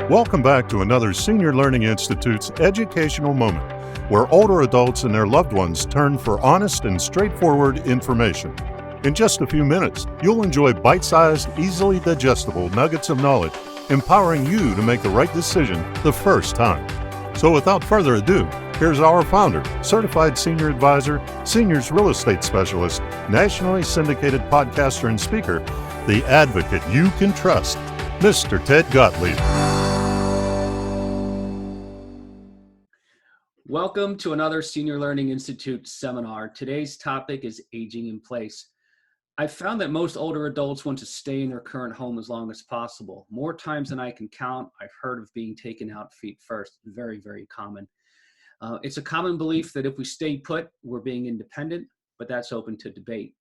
Welcome back to another Senior Learning Institute's educational moment, where older adults and their loved ones turn for honest and straightforward information. In just a few minutes, you'll enjoy bite-sized, easily digestible nuggets of knowledge, empowering you to make the right decision the first time. So without further ado, here's our founder, certified senior advisor, seniors real estate specialist, nationally syndicated podcaster and speaker, the advocate you can trust, Mr. Ted Gottlieb. Welcome to another Senior Learning Institute seminar. Today's topic is aging in place. I've found that most older adults want to stay in their current home as long as possible. More times than I can count, I've heard of being taken out feet first. Very, very common. It's a common belief that if we stay put, we're being independent, but that's open to debate.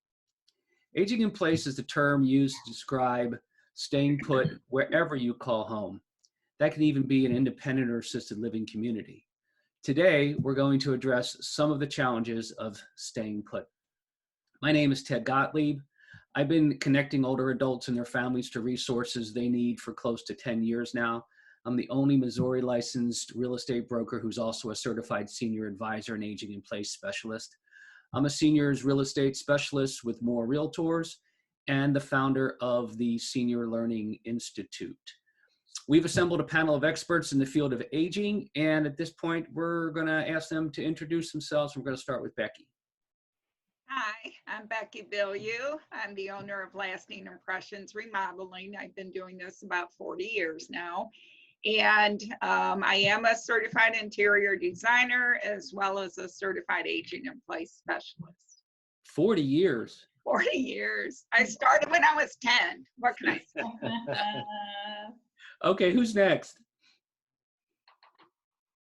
Aging in place is the term used to describe staying put wherever you call home. That can even be an independent or assisted living community. Today, we're going to address some of the challenges of staying put. My name is Ted Gottlieb. I've been connecting older adults and their families to resources they need for close to 10 years now. I'm the only Missouri licensed real estate broker who's also a certified senior advisor and aging in place specialist. I'm a seniors real estate specialist with More Realtors and the founder of the Senior Learning Institute. We've assembled a panel of experts in the field of aging, and at this point, we're going to ask them to introduce themselves. We're going to start with Becky. Hi, I'm Becky Billieu. I'm the owner of Lasting Impressions Remodeling. I've been doing this about 40 years now. And I am a certified interior designer as well as a certified aging in place specialist. 40 years. 40 years. I started when I was 10. What can I say? Okay, who's next?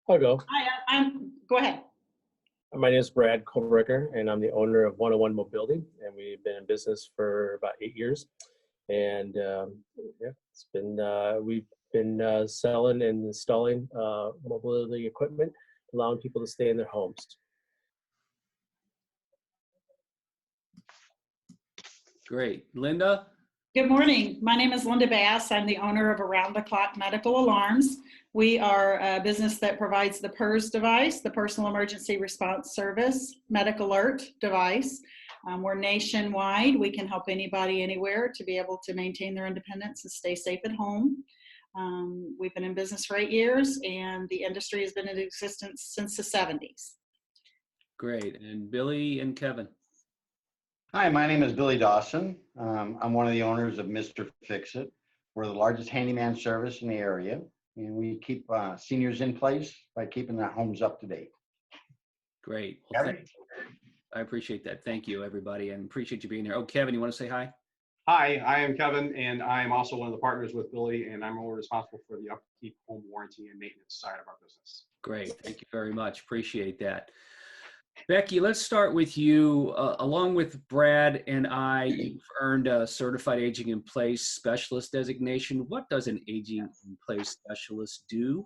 I'll go. Hi, go ahead. My name is Brad Kohlrecker, and I'm the owner of 101 Mobility, and we've been in business for about 8 years. And it's been we've been selling and installing mobility equipment, allowing people to stay in their homes. Great. Linda? Good morning. My name is Linda Bass. I'm the owner of Around the Clock Medical Alarms. We are a business that provides the PERS device, the Personal Emergency Response Service Medical Alert device. We're nationwide. We can help anybody anywhere to be able to maintain their independence and stay safe at home. We've been in business for 8 years, and the industry has been in existence since the 70s. Great. And Billy and Kevin? Hi, my name is Billy Dawson. I'm one of the owners of Mr. Fix-It. We're the largest handyman service in the area, and we keep seniors in place by keeping their homes up to date. Great. Well, I appreciate that. Thank you, everybody, and appreciate you being here. Oh, Kevin, you want to say hi? Hi, I am Kevin, and I am also one of the partners with Billy, and I'm responsible for the upkeep, home warranty, and maintenance side of our business. Great. Thank you very much. Appreciate that. Becky, let's start with you. Along with Brad and I, you've earned a certified aging in place specialist designation. What does an aging in place specialist do?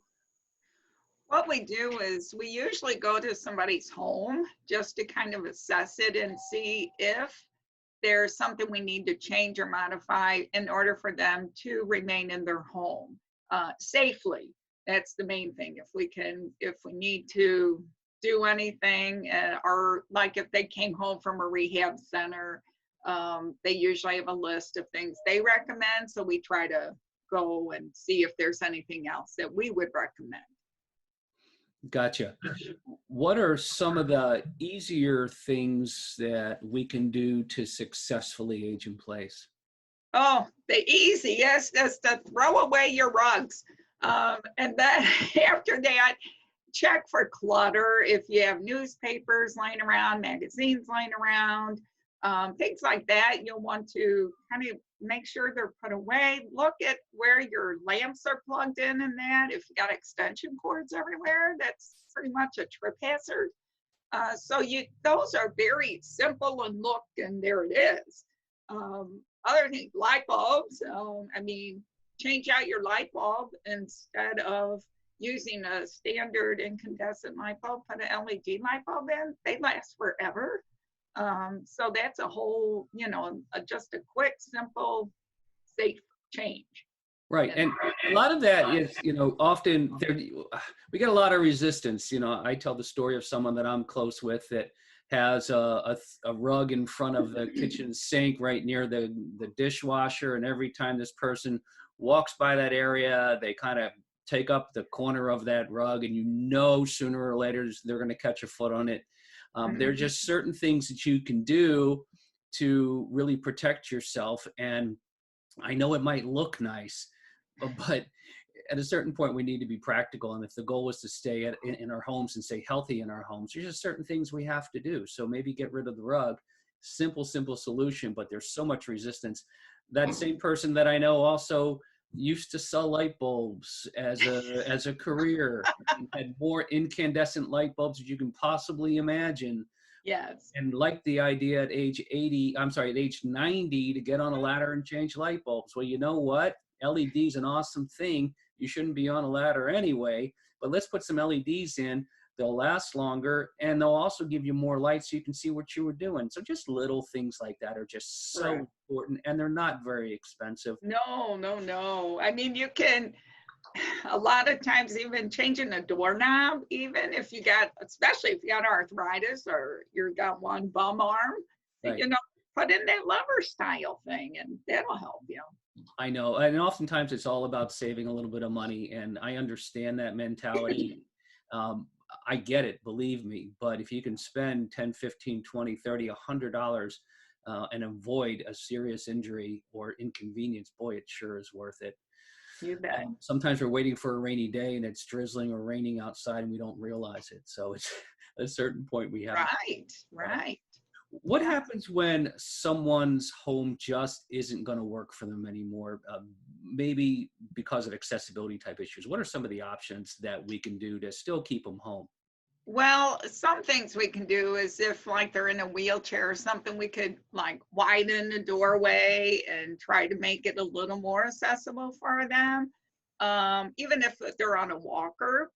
What we do is we usually go to somebody's home just to kind of assess it and see if there's something we need to change or modify in order for them to remain in their home safely. That's the main thing. If we need to do anything, or like if they came home from a rehab center, they usually have a list of things they recommend. So we try to go and see if there's anything else that we would recommend. Gotcha. What are some of the easier things that we can do to successfully age in place? Oh, the easiest is to throw away your rugs. And then after that, check for clutter. If you have newspapers laying around, magazines laying around, things like that, you'll want to kind of make sure they're put away. Look at where your lamps are plugged in and that. If you got extension cords everywhere, that's pretty much a trip hazard. So those are very simple and look, and there it is. Other things, light bulbs. Change out your light bulb instead of using a standard incandescent light bulb. Put an LED light bulb in. They last forever. So that's a whole, just a quick, simple, safe change. Right. And a lot of that is, often there, we get a lot of resistance. I tell the story of someone that I'm close with that has a rug in front of the kitchen sink right near the dishwasher. And every time this person walks by that area, they kind of take up the corner of that rug, and sooner or later they're going to catch a foot on it. There are just certain things that you can do to really protect yourself. And I know it might look nice, but at a certain point we need to be practical. And if the goal is to stay in our homes and stay healthy in our homes, there's just certain things we have to do. So maybe get rid of the rug. Simple solution, but there's so much resistance. That same person that I know also used to sell light bulbs as a career, had more incandescent light bulbs as you can possibly imagine. Yes. And liked the idea at age 90 to get on a ladder and change light bulbs. Well, you know what? LED is an awesome thing. You shouldn't be on a ladder anyway, but let's put some LEDs in. They'll last longer, and they'll also give you more light so you can see what you were doing. So just little things like that are just so important, and they're not very expensive. No. I mean, you can, a lot of times even changing a doorknob, even if you got, especially if you got arthritis or you got one bum arm, Right. put in that lever style thing and that'll help you. I know. And oftentimes it's all about saving a little bit of money. And I understand that mentality. I get it, believe me. But if you can spend 10, 15, 20, 30, $100 and avoid a serious injury or inconvenience, boy, it sure is worth it. You bet. Sometimes we're waiting for a rainy day and it's drizzling or raining outside and we don't realize it. So it's at a certain point we have. Right. What happens when someone's home just isn't going to work for them anymore? Maybe because of accessibility type issues. What are some of the options that we can do to still keep them home? Well, some things we can do is if like they're in a wheelchair or something, we could like widen the doorway and try to make it a little more accessible for them. Even if they're on a walker.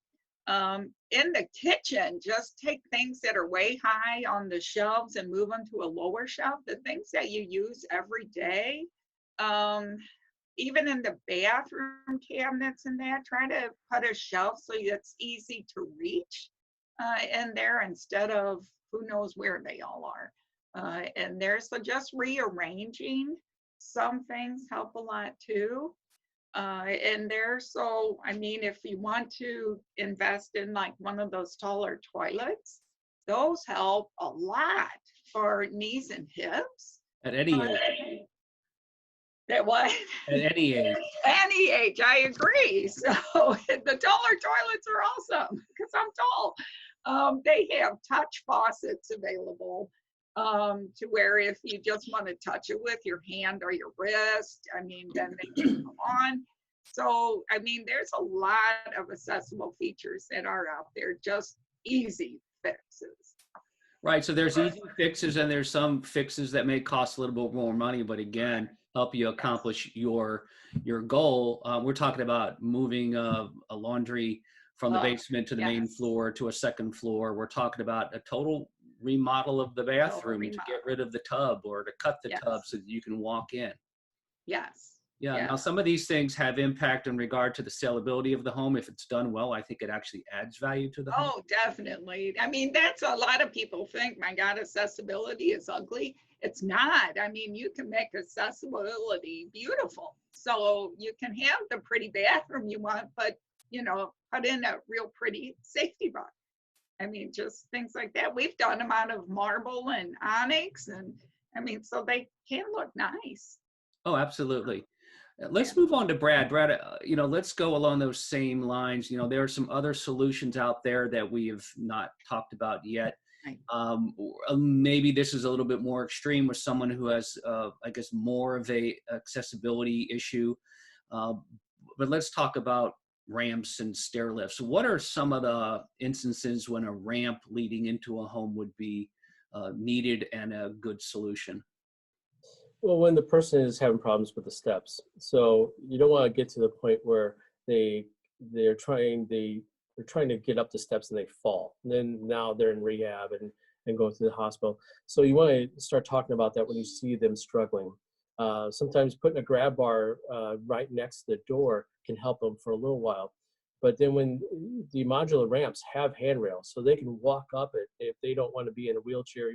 In the kitchen, just take things that are way high on the shelves and move them to a lower shelf. The things that you use every day, even in the bathroom cabinets and that, try to put a shelf so it's easy to reach in there instead of who knows where they all are. And there's so just rearranging some things help a lot too. And there, so I mean, if you want to invest in like one of those taller toilets, those help a lot for knees and hips. At any age. That what? At any age. Any age, I agree. So the taller toilets are awesome because I'm tall. They have touch faucets available to where if you just want to touch it with your hand or your wrist, I mean, then they can come on. So, I mean, there's a lot of accessible features that are out there, just easy fixes. Right. So there's easy fixes and there's some fixes that may cost a little bit more money, but again, help you accomplish your goal. We're talking about moving a laundry from the basement to the main floor to a second floor. We're talking about a total remodel of the bathroom to get rid of the tub or to cut the tub so that you can walk in. Yes. Yeah. Now, some of these things have impact in regard to the sellability of the home. If it's done well, I think it actually adds value to the home. Oh, definitely. I mean, that's a lot of people think, my God, accessibility is ugly. It's not. I mean, you can make accessibility beautiful. So you can have the pretty bathroom you want, but, put in a real pretty safety box. I mean, just things like that. We've done them out of marble and onyx, and I mean, so they can look nice. Oh, absolutely. Let's move on to Brad. Brad, let's go along those same lines. There are some other solutions out there that we have not talked about yet. Maybe this is a little bit more extreme with someone who has, I guess, more of a accessibility issue. But let's talk about ramps and stair lifts. What are some of the instances when a ramp leading into a home would be needed and a good solution? Well, when the person is having problems with the steps, so you don't want to get to the point where they're trying to get up the steps and they fall. And then now they're in rehab and go to the hospital. So you want to start talking about that when you see them struggling. Sometimes putting a grab bar right next to the door can help them for a little while. But then when the modular ramps have handrails, so they can walk up it if they don't want to be in a wheelchair,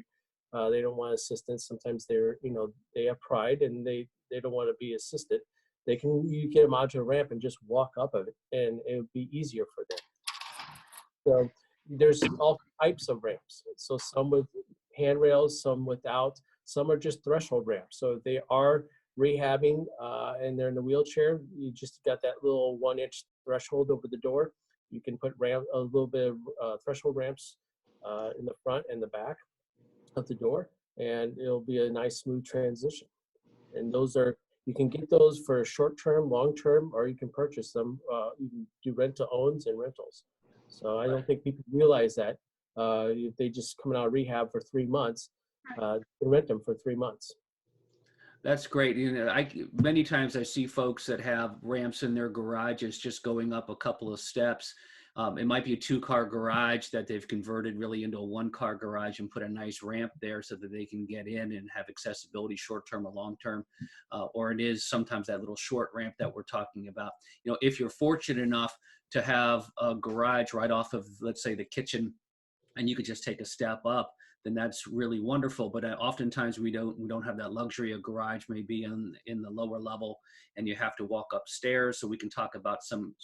they don't want assistance. Sometimes they have pride and they don't want to be assisted. You get a modular ramp and just walk up of it, and it would be easier for them. So there's all types of ramps. So some with handrails, some without, some are just threshold ramps. So if they are rehabbing and they're in a wheelchair, you just got that little 1-inch threshold over the door. You can put a little bit of threshold ramps in the front and the back of the door, and it'll be a nice smooth transition. And you can get those for short term, long term, or you can purchase them. You can do rent to owns and rentals. So I don't think people realize that if they just come out of rehab for 3 months, you can rent them for 3 months. That's great. Many times I see folks that have ramps in their garages just going up a couple of steps. It might be a 2-car garage that they've converted really into a 1-car garage and put a nice ramp there so that they can get in and have accessibility short-term or long-term. Or it is sometimes that little short ramp that we're talking about. If you're fortunate enough to have a garage right off of, let's say, the kitchen, and you could just take a step up, then that's really wonderful. But oftentimes we don't have that luxury. A garage may be in the lower level, and you have to walk upstairs. So we can talk about some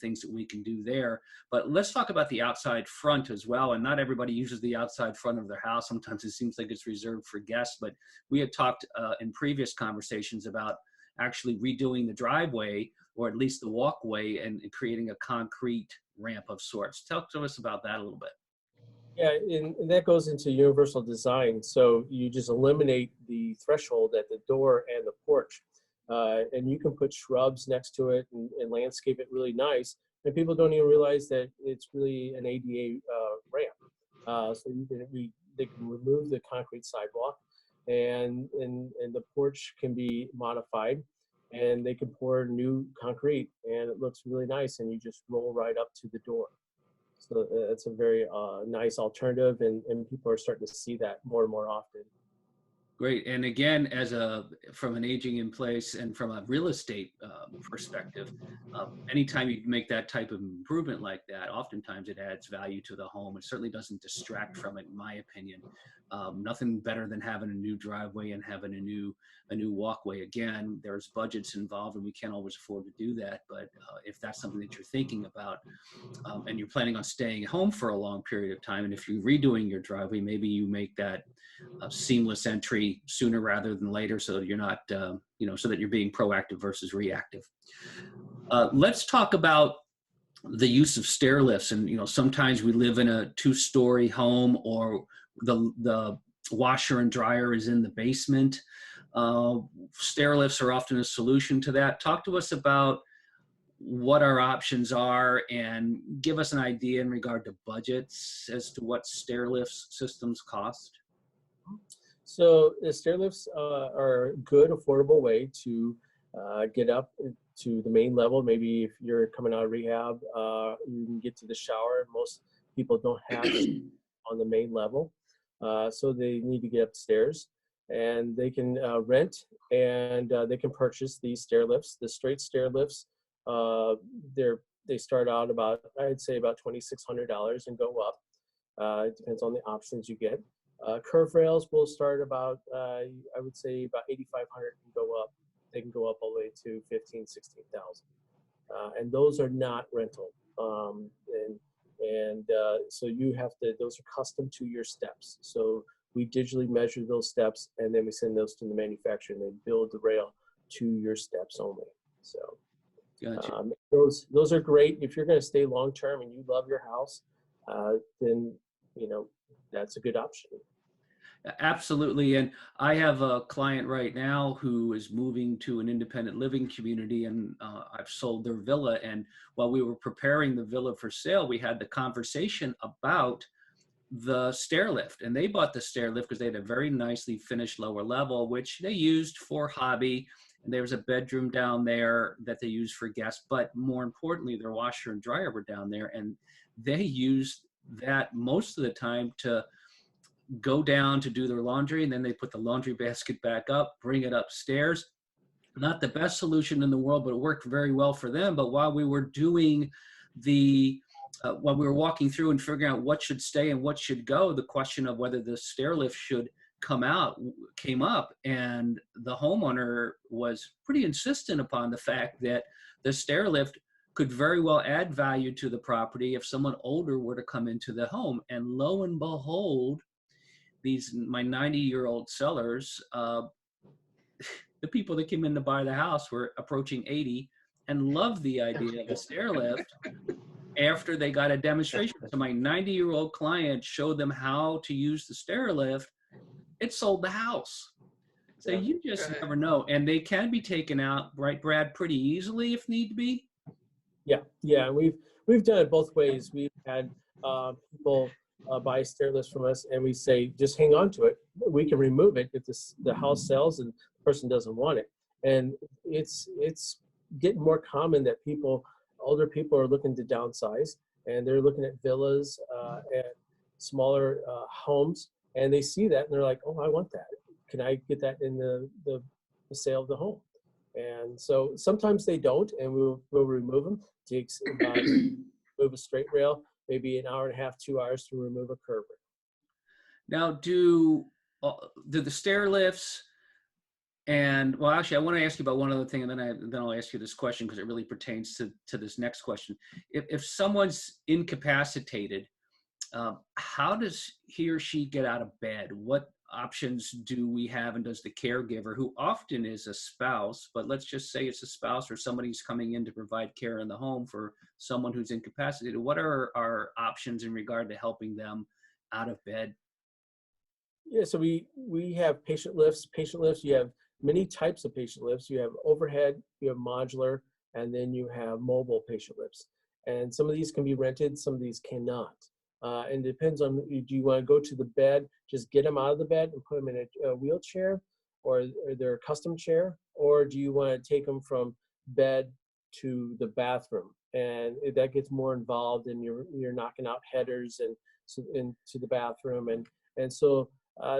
things that we can do there. But let's talk about the outside front as well. And not everybody uses the outside front of their house. Sometimes it seems like it's reserved for guests. But we had talked in previous conversations about actually redoing the driveway, or at least the walkway, and creating a concrete ramp of sorts. Talk to us about that a little bit. Yeah, and that goes into universal design. So you just eliminate the threshold at the door and the porch. And you can put shrubs next to it and landscape it really nice. And people don't even realize that it's really an ADA ramp. So they can remove the concrete sidewalk, and the porch can be modified, and they can pour new concrete, and it looks really nice, and you just roll right up to the door. So it's a very nice alternative, and people are starting to see that more and more often. Great. And again, from an aging in place and from a real estate perspective, anytime you make that type of improvement like that, oftentimes it adds value to the home. It certainly doesn't distract from it, in my opinion. Nothing better than having a new driveway and having a new walkway. Again, there's budgets involved, and we can't always afford to do that. But if that's something that you're thinking about, and you're planning on staying home for a long period of time, and if you're redoing your driveway, maybe you make that seamless entry sooner rather than later, so that you're not, so that you're being proactive versus reactive. Let's talk about the use of stair lifts. And sometimes we live in a 2-story home, or the washer and dryer is in the basement. Stair lifts are often a solution to that. Talk to us about what our options are, and give us an idea in regard to budgets as to what stair lift systems cost. So the stair lifts are a good, affordable way to get up to the main level. Maybe if you're coming out of rehab, you can get to the shower. Most people don't have on the main level, so they need to get upstairs. And they can rent, and they can purchase these stair lifts. The straight stair lifts, they start out I'd say about $2,600 and go up. It depends on the options you get. Curve rails will start about, I would say about $8,500 and go up. They can go up all the way to $15,000, $16,000. And those are not rental. So those are custom to your steps. So we digitally measure those steps, and then we send those to the manufacturer, and they build the rail to your steps only. So Gotcha. Those are great. If you're going to stay long-term and you love your house, then, that's a good option. Absolutely. And I have a client right now who is moving to an independent living community, and I've sold their villa. And while we were preparing the villa for sale, we had the conversation about the stair lift, and they bought the stair lift because they had a very nicely finished lower level, which they used for hobby. And there was a bedroom down there that they used for guests, but more importantly, their washer and dryer were down there, and they used that most of the time to go down to do their laundry, and then they put the laundry basket back up, bring it upstairs. Not the best solution in the world, but it worked very well for them. But while we were doing while we were walking through and figuring out what should stay and what should go, the question of whether the stair lift should came up, and the homeowner was pretty insistent upon the fact that the stair lift could very well add value to the property if someone older were to come into the home. And lo and behold, my 90-year-old sellers, the people that came in to buy the house were approaching 80 and loved the idea of a stair lift after they got a demonstration. So my 90-year-old client showed them how to use the stair lift. It sold the house. So you just never know. And they can be taken out, right, Brad, pretty easily if need be. Yeah. We've done it both ways. We've had people buy stair lifts from us, and we say, just hang on to it. We can remove it if the house sells and the person doesn't want it. And it's getting more common that older people are looking to downsize, and they're looking at villas and smaller homes, and they see that and they're like, oh, I want that. Can I get that in the sale of the home? And so sometimes they don't, and we'll remove them. It takes about move a straight rail, maybe an hour and a half, 2 hours to remove a curb rail. Now, do the stair lifts, and well, actually, I want to ask you about one other thing, and then I'll ask you this question because it really pertains to this next question. If someone's incapacitated, how does he or she get out of bed? What options do we have, and does the caregiver, who often is a spouse, but let's just say it's a spouse or somebody who's coming in to provide care in the home for someone who's incapacitated, what are our options in regard to helping them out of bed? Yeah, so we have patient lifts. You have many types of patient lifts. You have overhead, you have modular, and then you have mobile patient lifts. And some of these can be rented, some of these cannot. And it depends on, do you want to go to the bed, just get them out of the bed and put them in a wheelchair or their custom chair, or do you want to take them from bed to the bathroom? And that gets more involved, and you're knocking out headers and so into the bathroom, and so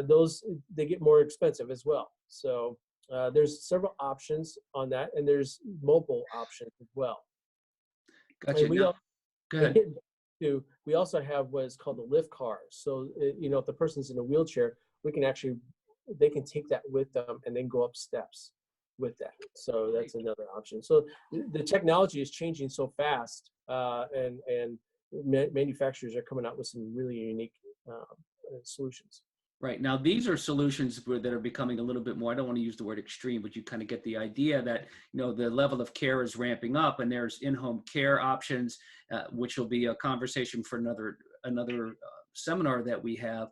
those, they get more expensive as well. So there's several options on that, and there's mobile options as well. Gotcha. Go ahead. We also have what is called the lift car. So, if the person's in a wheelchair, they can take that with them and then go up steps with that. So that's another option. So the technology is changing so fast, and manufacturers are coming out with some really unique solutions. Right. Now, these are solutions that are becoming a little bit more, I don't want to use the word extreme, but you kind of get the idea that, the level of care is ramping up, and there's in-home care options, which will be a conversation for another seminar that we have.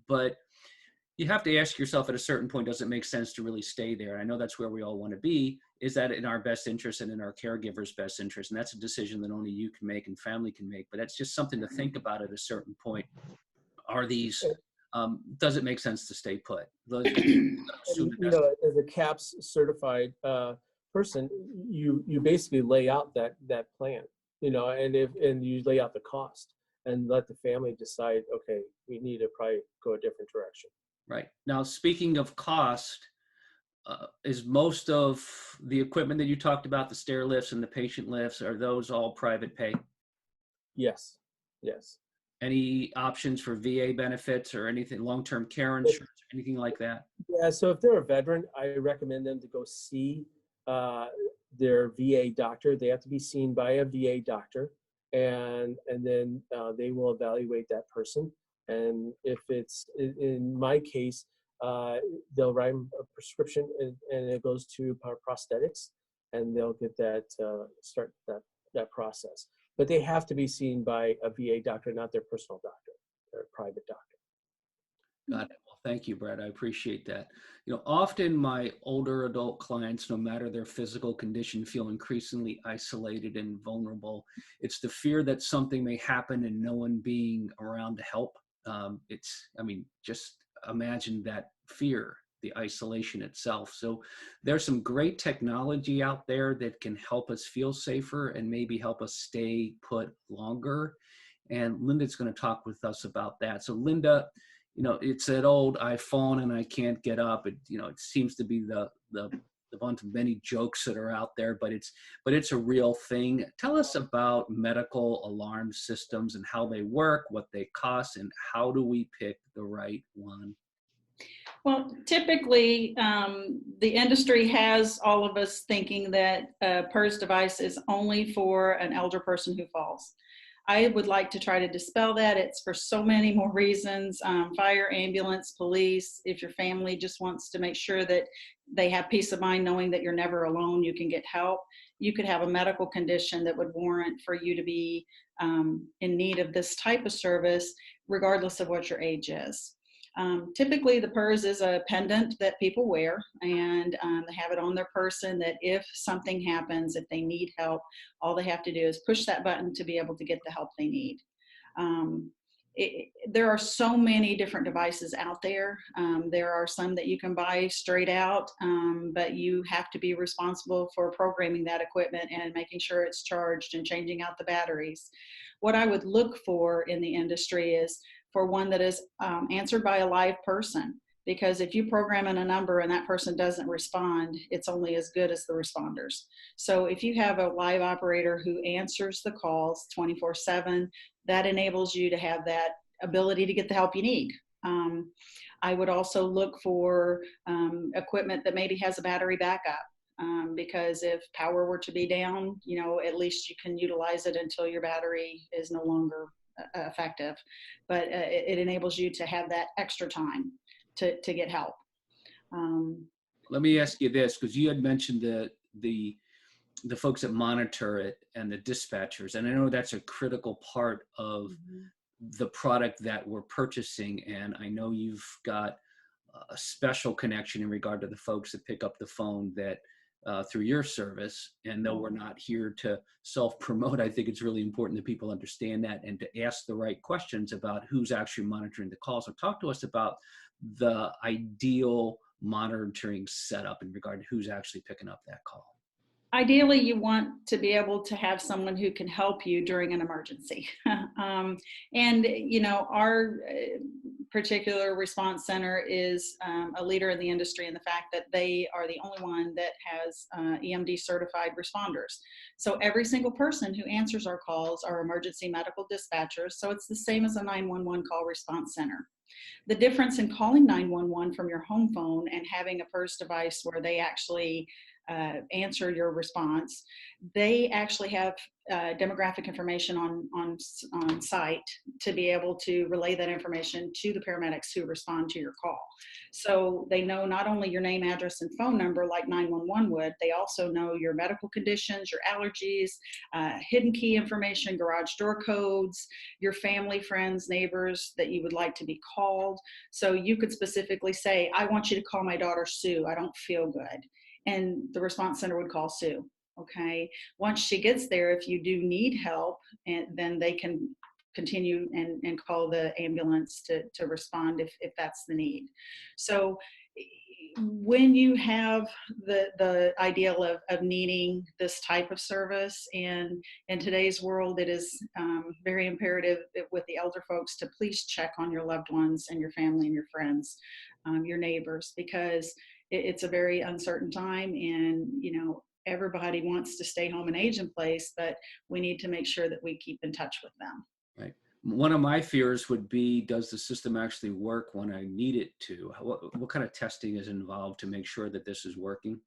But you have to ask yourself at a certain point, does it make sense to really stay there? I know that's where we all want to be. Is that in our best interest and in our caregiver's best interest? And that's a decision that only you can make and family can make. But that's just something to think about at a certain point. Are these... does it make sense to stay put? As a CAPS certified person, you basically lay out that plan, and you lay out the cost and let the family decide, okay, we need to probably go a different direction. Right. Now, speaking of cost, is most of the equipment that you talked about, the stair lifts and the patient lifts, are those all private pay? Yes. Any options for VA benefits or anything, long-term care insurance, anything like that? Yeah, so if they're a veteran, I recommend them to go see their VA doctor. They have to be seen by a VA doctor, and then they will evaluate that person. And if it's, in my case, they'll write a prescription, and it goes to prosthetics, and they'll get that, start that process. But they have to be seen by a VA doctor, not their personal doctor, their private doctor. Got it. Well, thank you, Brad. I appreciate that. Often my older adult clients, no matter their physical condition, feel increasingly isolated and vulnerable. It's the fear that something may happen and no one being around to help. Just imagine that fear, the isolation itself. So there's some great technology out there that can help us feel safer and maybe help us stay put longer. And Linda's going to talk with us about that. So Linda, you know, it's that old I've fallen and I can't get up. It, you know, it seems to be the one of many jokes that are out there, but it's a real thing. Tell us about medical alarm systems and how they work, what they cost, and how do we pick the right one? Well, typically, the industry has all of us thinking that a PERS device is only for an elder person who falls. I would like to try to dispel that. It's for so many more reasons, fire, ambulance, police. If your family just wants to make sure that they have peace of mind knowing that you're never alone, you can get help. You could have a medical condition that would warrant for you to be in need of this type of service, regardless of what your age is. Typically, the PERS is a pendant that people wear, and they have it on their person that if something happens, if they need help, all they have to do is push that button to be able to get the help they need. There are so many different devices out there. There are some that you can buy straight out, but you have to be responsible for programming that equipment and making sure it's charged and changing out the batteries. What I would look for in the industry is for one that is answered by a live person, because if you program in a number and that person doesn't respond, it's only as good as the responders. So if you have a live operator who answers the calls 24/7, that enables you to have that ability to get the help you need. I would also look for equipment that maybe has a battery backup. Because if power were to be down, you know, at least you can utilize it until your battery is no longer effective. But it enables you to have that extra time to get help. Let me ask you this, because you had mentioned the folks that monitor it and the dispatchers, and I know that's a critical part of the product that we're purchasing, and I know you've got a special connection in regard to the folks that pick up the phone that through your service. And though we're not here to self-promote, I think it's really important that people understand that and to ask the right questions about who's actually monitoring the call. So talk to us about the ideal monitoring setup in regard to who's actually picking up that call. Ideally, you want to be able to have someone who can help you during an emergency. And, you know, our particular response center is a leader in the industry in the fact that they are the only one that has EMD certified responders. So every single person who answers our calls are emergency medical dispatchers. So it's the same as a 911 call response center. The difference in calling 911 from your home phone and having a PERS device where they actually answer your response, they actually have demographic information on site to be able to relay that information to the paramedics who respond to your call. So they know not only your name, address, and phone number like 911 would, they also know your medical conditions, your allergies, hidden key information, garage door codes, your family, friends, neighbors that you would like to be called. So you could specifically say, I want you to call my daughter Sue, I don't feel good. And the response center would call Sue. Okay. Once she gets there, if you do need help, and then they can continue and call the ambulance to respond if that's the need. So when you have the ideal of needing this type of service, and in today's world, it is very imperative with the elder folks to please check on your loved ones and your family and your friends, your neighbors, because it's a very uncertain time, and you know, everybody wants to stay home and age in place, but we need to make sure that we keep in touch with them. Right. One of my fears would be, does the system actually work when I need it to? What kind of testing is involved to make sure that this is working?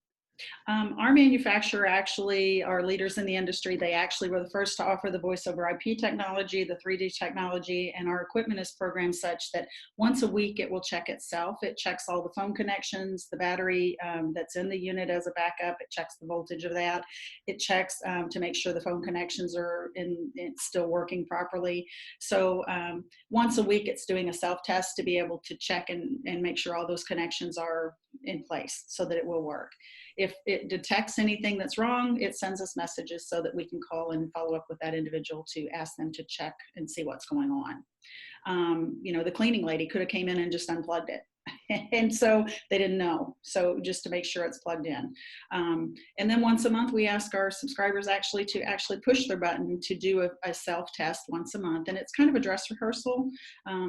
Our manufacturer actually are leaders in the industry. They actually were the first to offer the voice over IP technology, the 3D technology, and our equipment is programmed such that once a week it will check itself. It checks all the phone connections, the battery that's in the unit as a backup. It checks the voltage of that. It checks to make sure the phone connections are it's still working properly. So once a week it's doing a self-test to be able to check and make sure all those connections are in place so that it will work. If it detects anything that's wrong, it sends us messages so that we can call and follow up with that individual to ask them to check and see what's going on. You know, the cleaning lady could have came in and just unplugged it. And so they didn't know. So just to make sure it's plugged in. And then once a month, we ask our subscribers to actually push their button to do a self-test once a month. And it's kind of a dress rehearsal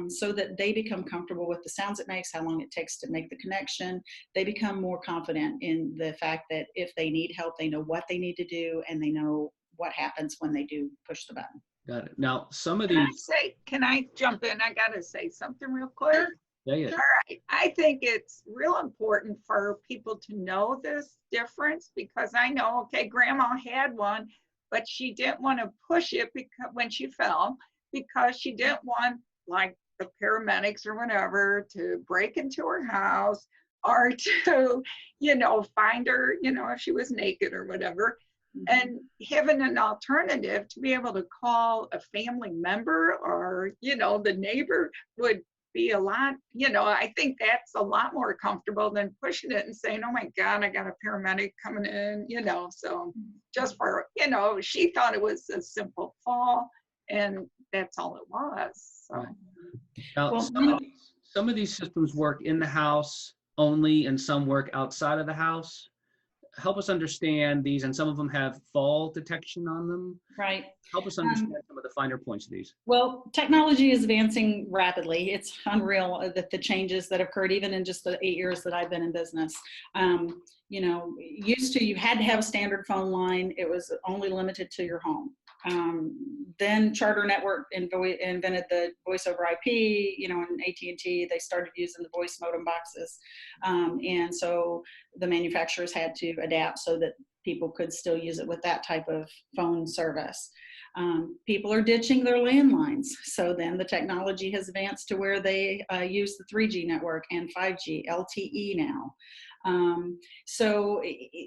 so that they become comfortable with the sounds it makes, how long it takes to make the connection. They become more confident in the fact that if they need help, they know what they need to do, and they know what happens when they do push the button. Got it. Now, some of Can I these, say, can I jump in? I gotta say something real quick. Sure. yeah. All right. I think it's real important for people to know this difference, because I know, okay, grandma had one, but she didn't want to push it because when she fell, because she didn't want like the paramedics or whatever to break into her house or to, find her, if she was naked or whatever. And having an alternative to be able to call a family member or, the neighbor would be a lot, I think that's a lot more comfortable than pushing it and saying, oh my God, I got a paramedic coming in, so just for, she thought it was a simple fall, and that's all it was. So. Now, Well, some of these systems work in the house only, and some work outside of the house. Help us understand these, and some of them have fall detection on them. right. Help us understand some of the finer points of these. Well, technology is advancing rapidly. It's unreal that the changes that occurred even in just the 8 years that I've been in business. Used to, you had to have a standard phone line. It was only limited to your home. Then Charter Network invented the voice over IP, and AT&T, they started using the voice modem boxes. And so the manufacturers had to adapt so that people could still use it with that type of phone service. People are ditching their landlines. So then the technology has advanced to where they use the 3G network and 5G, LTE now. So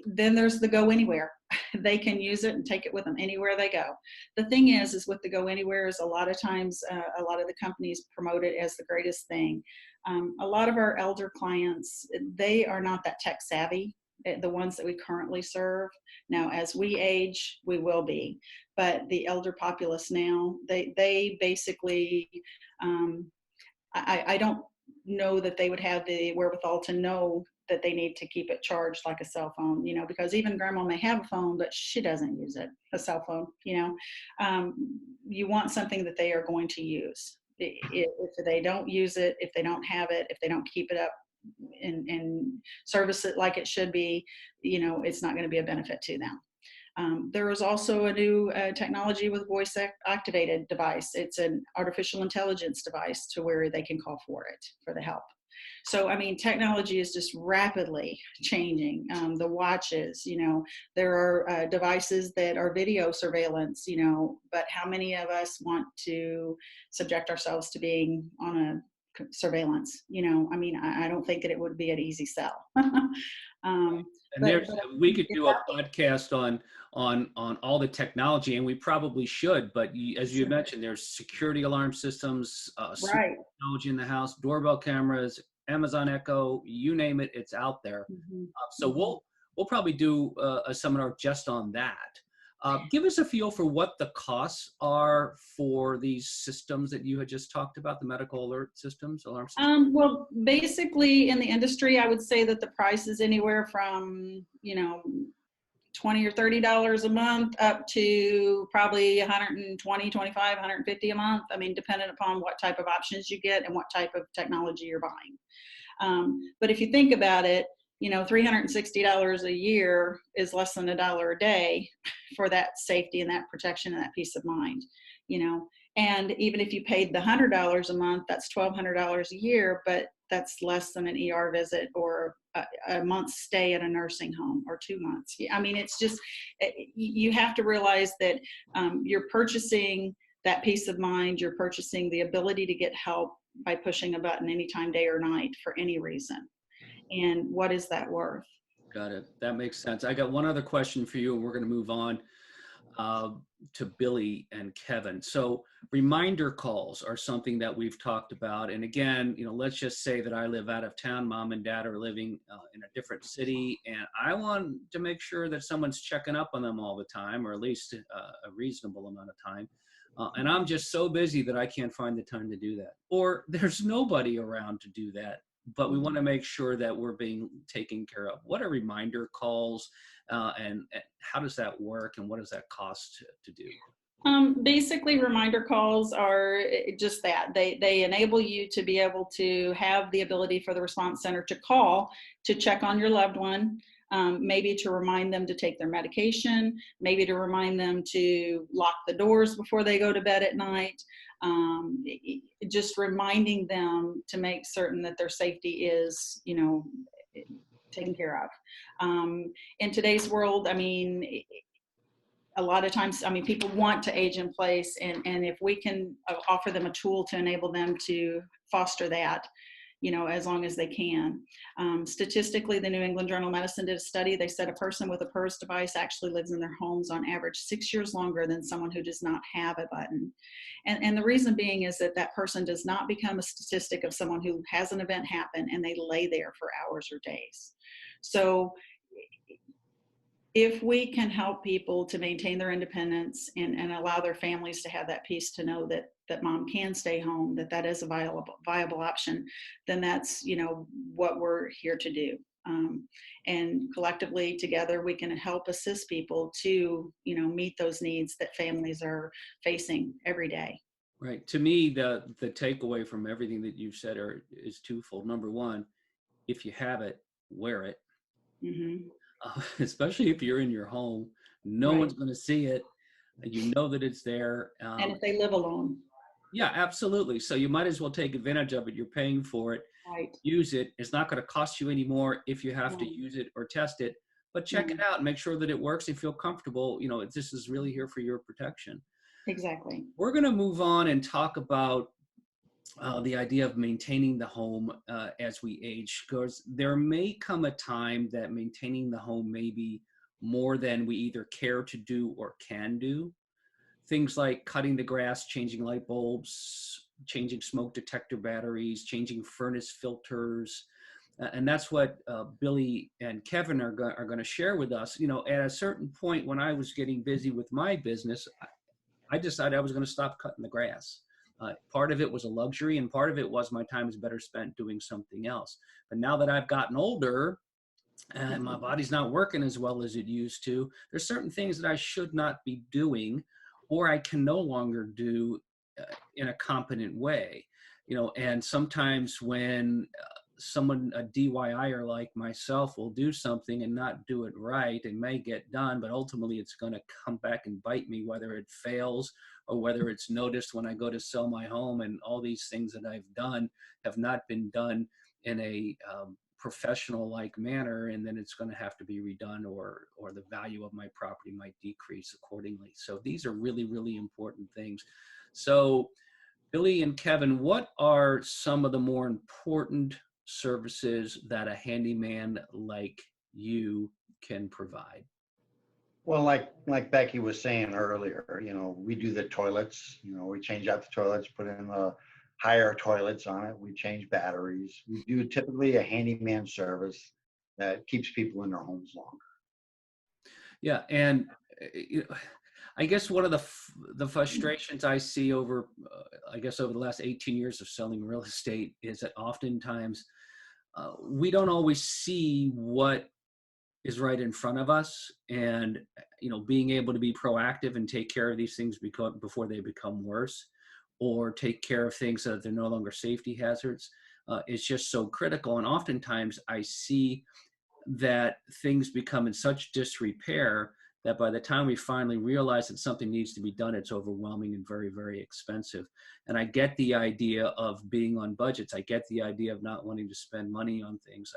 then there's the go anywhere. They can use it and take it with them anywhere they go. The thing is with the go anywhere is a lot of times, a lot of the companies promote it as the greatest thing. A lot of our elder clients, they are not that tech savvy, the ones that we currently serve. Now, as we age, we will be, but the elder populace now, they basically, I don't know that they would have the wherewithal to know that they need to keep it charged like a cell phone, because even grandma may have a phone, but she doesn't use it, a cell phone, you want something that they are going to use. If they don't use it, if they don't have it, if they don't keep it up and service it like it should be, it's not going to be a benefit to them. There is also a new technology with voice activated device. It's an artificial intelligence device to where they can call for it for the help. So, technology is just rapidly changing. The watches, there are devices that are video surveillance, but how many of us want to subject ourselves to being on a surveillance? I don't think that it would be an easy sell. We could do a podcast on all the technology, and we probably should, but as you mentioned, there's security alarm systems, right. Technology in the house, doorbell cameras, Amazon Echo, you name it, it's out there. So we'll probably do a seminar just on that. Give us a feel for what the costs are for these systems that you had just talked about, the medical alert systems, alarm systems. Well, basically in the industry, I would say that the price is anywhere from, $20 or $30 a month up to probably $120, $25, $150 a month. Depending upon what type of options you get and what type of technology you're buying. But if you think about it, $360 a year is less than $1 a day for that safety and that protection and that peace of mind, and even if you paid the $100 a month, that's $1,200 a year, but that's less than an ER visit or a month's stay at a nursing home or 2 months. It's just, you have to realize that you're purchasing that peace of mind. You're purchasing the ability to get help by pushing a button anytime, day or night, for any reason. And what is that worth? Got it. That makes sense. I got one other question for you, and we're going to move on to Billy and Kevin. So reminder calls are something that we've talked about. And again, let's just say that I live out of town. Mom and dad are living in a different city, and I want to make sure that someone's checking up on them all the time, or at least a reasonable amount of time. And I'm just so busy that I can't find the time to do that. Or there's nobody around to do that. but we want to make sure that we're being taken care of. What are reminder calls, and how does that work, and what does that cost to do? Basically, reminder calls are just that. They enable you to be able to have the ability for the response center to call to check on your loved one, maybe to remind them to take their medication, maybe to remind them to lock the doors before they go to bed at night, just reminding them to make certain that their safety is, taken care of. In today's world, I mean, a lot of times, I mean, people want to age in place, and if we can offer them a tool to enable them to foster that, as long as they can. Statistically, the New England Journal of Medicine did a study. They said a person with a PERS device actually lives in their homes on average 6 years longer than someone who does not have a button. And the reason being is that person does not become a statistic of someone who has an event happen and they lay there for hours or days. So if we can help people to maintain their independence and allow their families to have that peace to know that mom can stay home, that is a viable option, then that's, what we're here to do. And collectively together, we can help assist people to, meet those needs that families are facing every day. Right. To me, the takeaway from everything that you've said is twofold. Number one, if you have it, wear it. Mm-hmm. Especially if you're in your home, no Right. one's going to see it. You know that it's there. And if they live alone. Yeah, absolutely. So you might as well take advantage of it. You're paying for it. Right. Use it. It's not going to cost you any more if you have to use it or test it. But check it out and make sure that it works and feel comfortable. This is really here for your protection. Exactly. We're going to move on and talk about the idea of maintaining the home as we age, because there may come a time that maintaining the home may be more than we either care to do or can do. Things like cutting the grass, changing light bulbs, changing smoke detector batteries, changing furnace filters. And that's what Billy and Kevin are going to share with us. At a certain point when I was getting busy with my business, I decided I was going to stop cutting the grass. Part of it was a luxury, and part of it was my time is better spent doing something else. But now that I've gotten older and my body's not working as well as it used to, there's certain things that I should not be doing, or I can no longer do in a competent way. And sometimes when someone, a DIYer like myself, will do something and not do it right, it may get done, but ultimately it's going to come back and bite me, whether it fails or whether it's noticed when I go to sell my home, and all these things that I've done have not been done in a professional-like manner, and then it's going to have to be redone, or the value of my property might decrease accordingly. So these are really, really important things. So Billy and Kevin, what are some of the more important services that a handyman like you can provide? Well, like Becky was saying earlier, we do the toilets, we change out the toilets, put in the higher toilets on it. We change batteries. We do typically a handyman service that keeps people in their homes longer. Yeah. And I guess one of the frustrations I see over the last 18 years of selling real estate is that oftentimes we don't always see what is right in front of us, and being able to be proactive and take care of these things before they become worse, or take care of things so that they're no longer safety hazards, is just so critical. And oftentimes I see that things become in such disrepair that by the time we finally realize that something needs to be done, it's overwhelming and very, very expensive. And I get the idea of being on budgets. I get the idea of not wanting to spend money on things.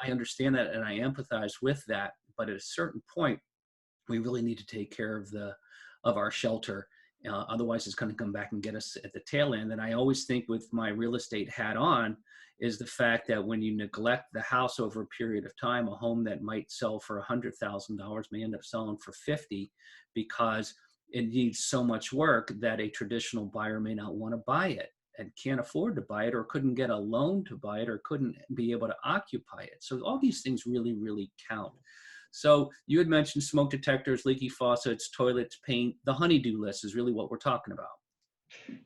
I understand that, and I empathize with that. But at a certain point, we really need to take care of our shelter. Otherwise, it's going to come back and get us at the tail end. And I always think, with my real estate hat on, is the fact that when you neglect the house over a period of time, a home that might sell for $100,000 may end up selling for $50,000 because it needs so much work that a traditional buyer may not want to buy it and can't afford to buy it, or couldn't get a loan to buy it, or couldn't be able to occupy it. So all these things really, really count. So you had mentioned smoke detectors, leaky faucets, toilets, paint. The honey-do list is really what we're talking about.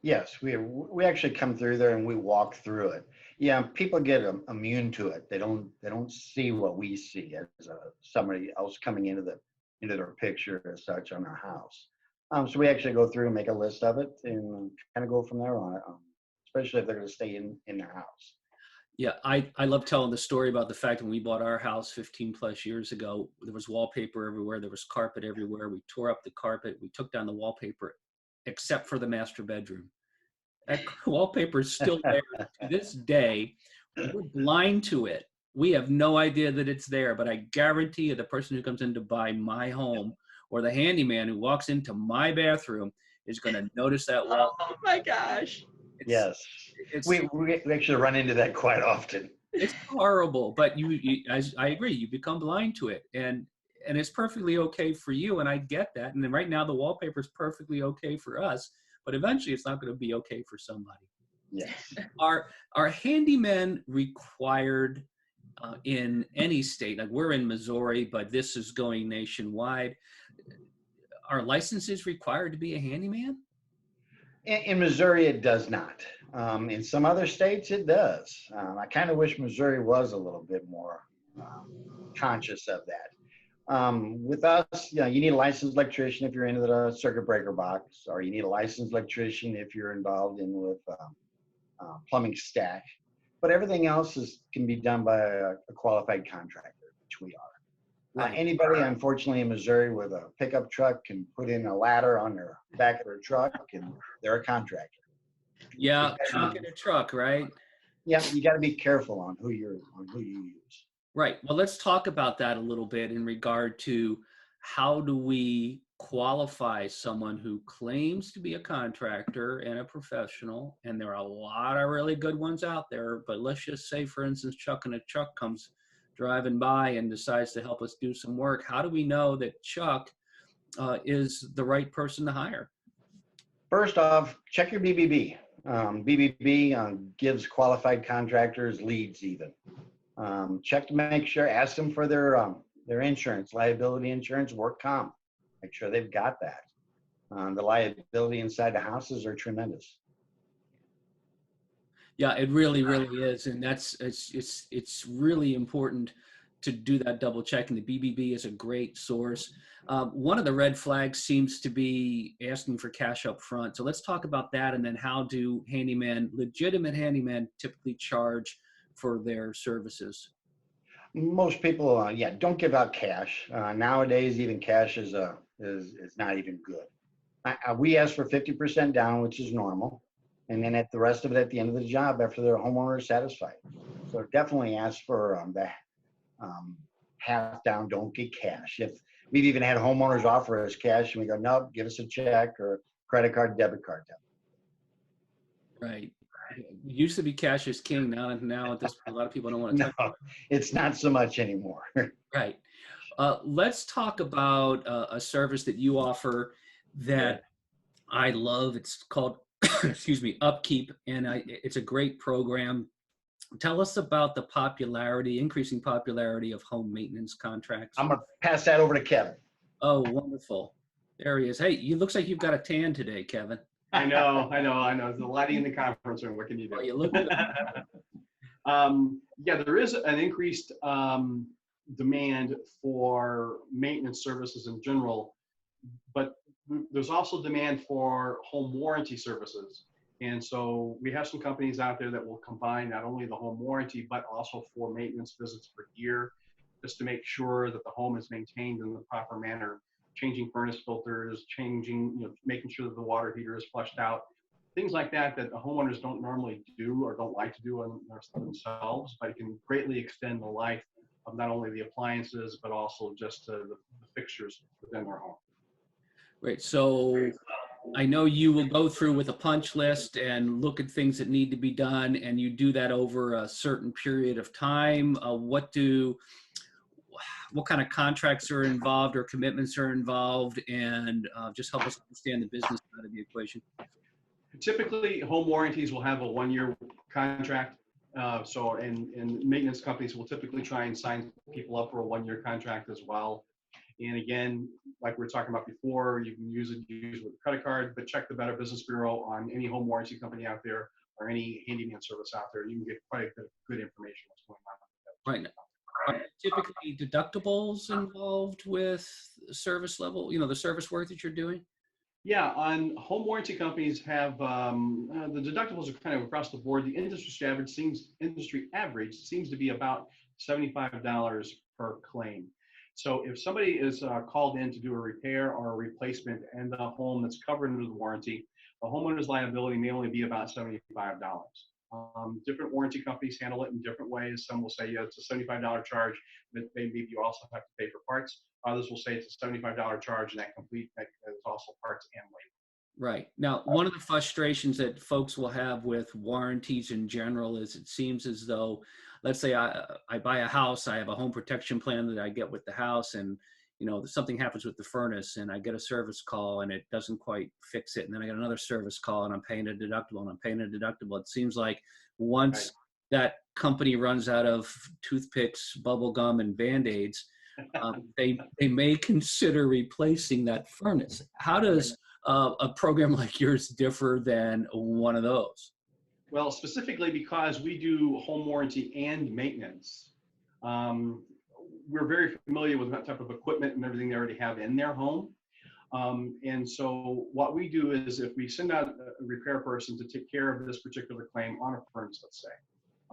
Yes, we actually come through there and we walk through it. Yeah, people get immune to it. They don't see what we see as somebody else coming into their picture as such on our house. So we actually go through and make a list of it and kind of go from there on it. Especially if they're going to stay in their house. Yeah, I love telling the story about the fact when we bought our house 15 plus years ago, there was wallpaper everywhere, there was carpet everywhere. We tore up the carpet, we took down the wallpaper, except for the master bedroom. That wallpaper is still there to this day. We're blind to it. We have no idea that it's there, but I guarantee you the person who comes in to buy my home or the handyman who walks into my bathroom is going to notice that wall. Oh my gosh. It's, Yes, it's, we actually run into that quite often. it's horrible, but I agree, you become blind to it, and it's perfectly okay for you, and I get that. And then right now the wallpaper is perfectly okay for us, but eventually it's not going to be okay for somebody. Yes. Are handymen required in any state? Like we're in Missouri, but this is going nationwide. Are licenses required to be a handyman? In Missouri, it does not. In some other states, it does. I kind of wish Missouri was a little bit more conscious of that. With us, you need a licensed electrician if you're into the circuit breaker box, or you need a licensed electrician if you're involved with plumbing stack. But everything else can be done by a qualified contractor, which we are. Right. Anybody, unfortunately, in Missouri with a pickup truck can put in a ladder on their back of their truck, and they're a contractor. Yeah, truck in a truck, right? Yeah, you got to be careful on who you use. Right. Well, let's talk about that a little bit in regard to how do we qualify someone who claims to be a contractor and a professional, and there are a lot of really good ones out there, but let's just say, for instance, Chuck in a truck comes driving by and decides to help us do some work. How do we know that Chuck is the right person to hire? First off, check your BBB. BBB gives qualified contractors leads even. Check to make sure, ask them for their insurance, liability insurance, work comp. Make sure they've got that. The liability inside the houses are tremendous. Yeah, it really, really is, and it's really important to do that double checking. The BBB is a great source. One of the red flags seems to be asking for cash up front. So let's talk about that, and then how do legitimate handyman, typically charge for their services? Most people, don't give out cash. Nowadays, even cash is not even good. We ask for 50% down, which is normal. And then at the rest of it at the end of the job after the homeowner is satisfied. So definitely ask for the half down, don't get cash. If we've even had homeowners offer us cash and we go, nope, give us a check or credit card, debit card. Right. It used to be cash is king. Now at this point, a lot of people don't want to touch it. It's not so much anymore. Right. Let's talk about a service that you offer that I love. It's called excuse me, Upkeep, and it's a great program. Tell us about the increasing popularity of home maintenance contracts. I'm going to pass that over to Kevin. Oh, wonderful. There he is. Hey, you looks like you've got a tan today, Kevin. I know. There's a lighting in the conference room. What can you do? Oh, you look good. There is an increased demand for maintenance services in general, but there's also demand for home warranty services. And so we have some companies out there that will combine not only the home warranty, but also for maintenance visits per year, just to make sure that the home is maintained in the proper manner, changing furnace filters, making sure that the water heater is flushed out, things like that the homeowners don't normally do or don't like to do on themselves, but it can greatly extend the life of not only the appliances, but also just the fixtures within their home. Great. So I know you will go through with a punch list and look at things that need to be done, and you do that over a certain period of time. What kind of contracts are involved or commitments are involved, and just help us understand the business side of the equation. Typically, home warranties will have a 1-year contract. And maintenance companies will typically try and sign people up for a 1-year contract as well. And again, like we were talking about before, you can use it with a credit card, but check the Better Business Bureau on any home warranty company out there or any handyman service out there. You can get quite a bit of good information what's going on. Right. Are typically deductibles involved with service level, the service work that you're doing? Yeah, on home warranty companies have the deductibles are kind of across the board. The industry average seems to be about $75 per claim. So if somebody is called in to do a repair or a replacement and the home that's covered under the warranty, the homeowner's liability may only be about $75. Different warranty companies handle it in different ways. Some will say, yeah, it's a $75 charge, but maybe you also have to pay for parts. Others will say it's a $75 charge and that is also parts and labor. Right. Now, one of the frustrations that folks will have with warranties in general is it seems as though, let's say I buy a house, I have a home protection plan that I get with the house, and something happens with the furnace and I get a service call and it doesn't quite fix it. And then I get another service call and I'm paying a deductible. It seems like once that company runs out of toothpicks, bubble gum, and Band-Aids, they may consider replacing that furnace. How does a program like yours differ than one of those? Well, specifically because we do home warranty and maintenance, we're very familiar with that type of equipment and everything they already have in their home. And so what we do is if we send out a repair person to take care of this particular claim on a furnace, let's say,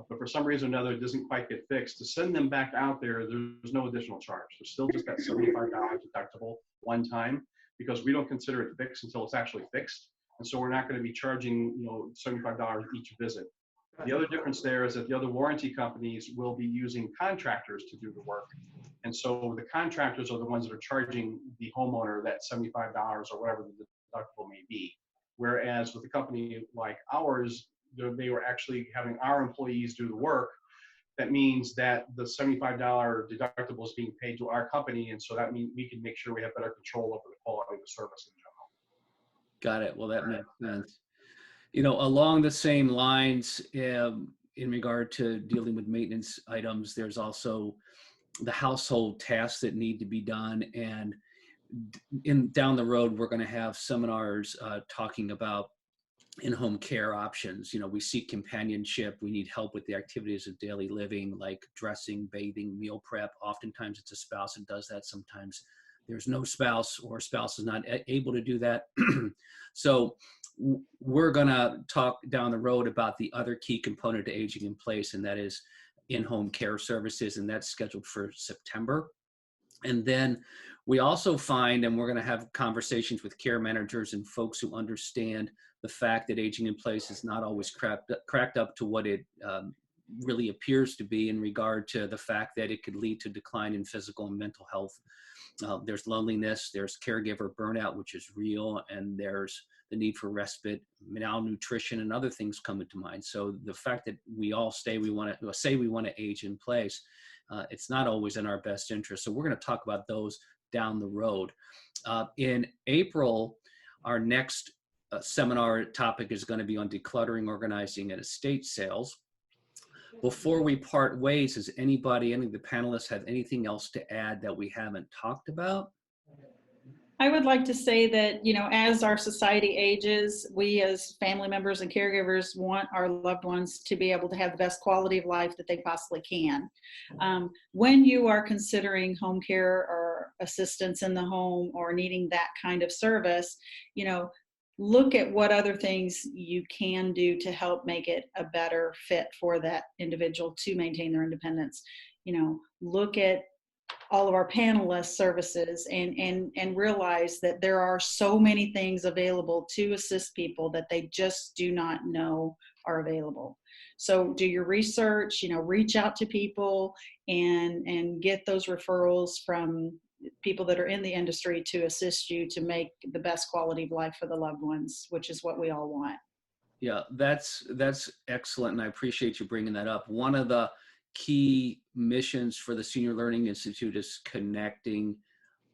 but for some reason or another, it doesn't quite get fixed, to send them back out there, there's no additional charge. There's still just that $75 deductible one time, because we don't consider it fixed until it's actually fixed. And so we're not going to be charging, $75 each visit. The other difference there is that the other warranty companies will be using contractors to do the work. And so the contractors are the ones that are charging the homeowner that $75 or whatever the deductible may be. Whereas with a company like ours, they were actually having our employees do the work. That means that the $75 deductible is being paid to our company. And so that means we can make sure we have better control over the quality of the service in general. Got it. Well, that makes sense. Along the same lines, in regard to dealing with maintenance items, there's also the household tasks that need to be done. And down the road, we're going to have seminars talking about in-home care options. We seek companionship. We need help with the activities of daily living, like dressing, bathing, meal prep. Oftentimes it's a spouse that does that. Sometimes there's no spouse or spouse is not able to do that. So we're going to talk down the road about the other key component to aging in place, and that is in-home care services, and that's scheduled for September. And then we also find, and we're going to have conversations with care managers and folks who understand the fact that aging in place is not always cracked up to what it really appears to be, in regard to the fact that it could lead to decline in physical and mental health. There's loneliness, there's caregiver burnout, which is real, and there's the need for respite, malnutrition, and other things come into mind. So the fact that we all say we want to age in place, it's not always in our best interest. So we're going to talk about those down the road. In April, our next seminar topic is going to be on decluttering, organizing, and estate sales. Before we part ways, does any of the panelists have anything else to add that we haven't talked about? I would like to say that, as our society ages, we as family members and caregivers want our loved ones to be able to have the best quality of life that they possibly can. When you are considering home care or assistance in the home or needing that kind of service, look at what other things you can do to help make it a better fit for that individual to maintain their independence. Look at all of our panelist services and realize that there are so many things available to assist people that they just do not know are available. So do your research, reach out to people and get those referrals from people that are in the industry to assist you to make the best quality of life for the loved ones, which is what we all want. Yeah, that's excellent, and I appreciate you bringing that up. One of the key missions for the Senior Learning Institute is connecting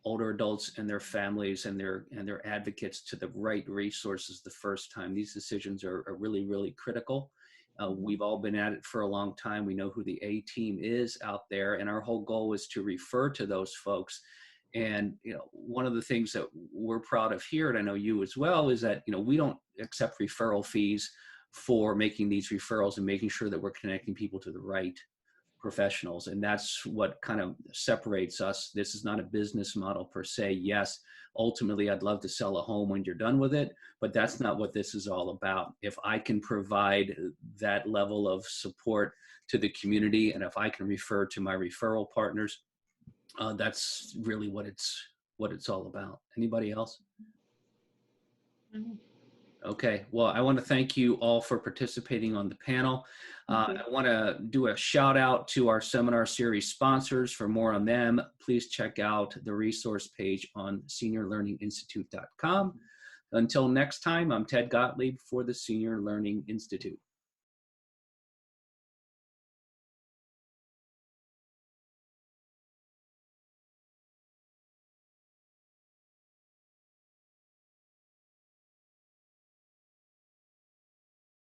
older adults and their families and their advocates to the right resources the first time. These decisions are really, really critical. We've all been at it for a long time. We know who the A team is out there, and our whole goal is to refer to those folks And, one of the things that we're proud of here, and I know you as well, is that, we don't accept referral fees for making these referrals and making sure that we're connecting people to the right professionals. And that's what kind of separates us. This is not a business model per se. Yes, ultimately, I'd love to sell a home when you're done with it, but that's not what this is all about. If I can provide that level of support to the community, and if I can refer to my referral partners, that's really what it's all about. Anybody else? Okay, well, I want to thank you all for participating on the panel. I want to do a shout out to our seminar series sponsors. For more on them, please check out the resource page on seniorlearninginstitute.com. Until next time, I'm Ted Gottlieb for the Senior Learning Institute.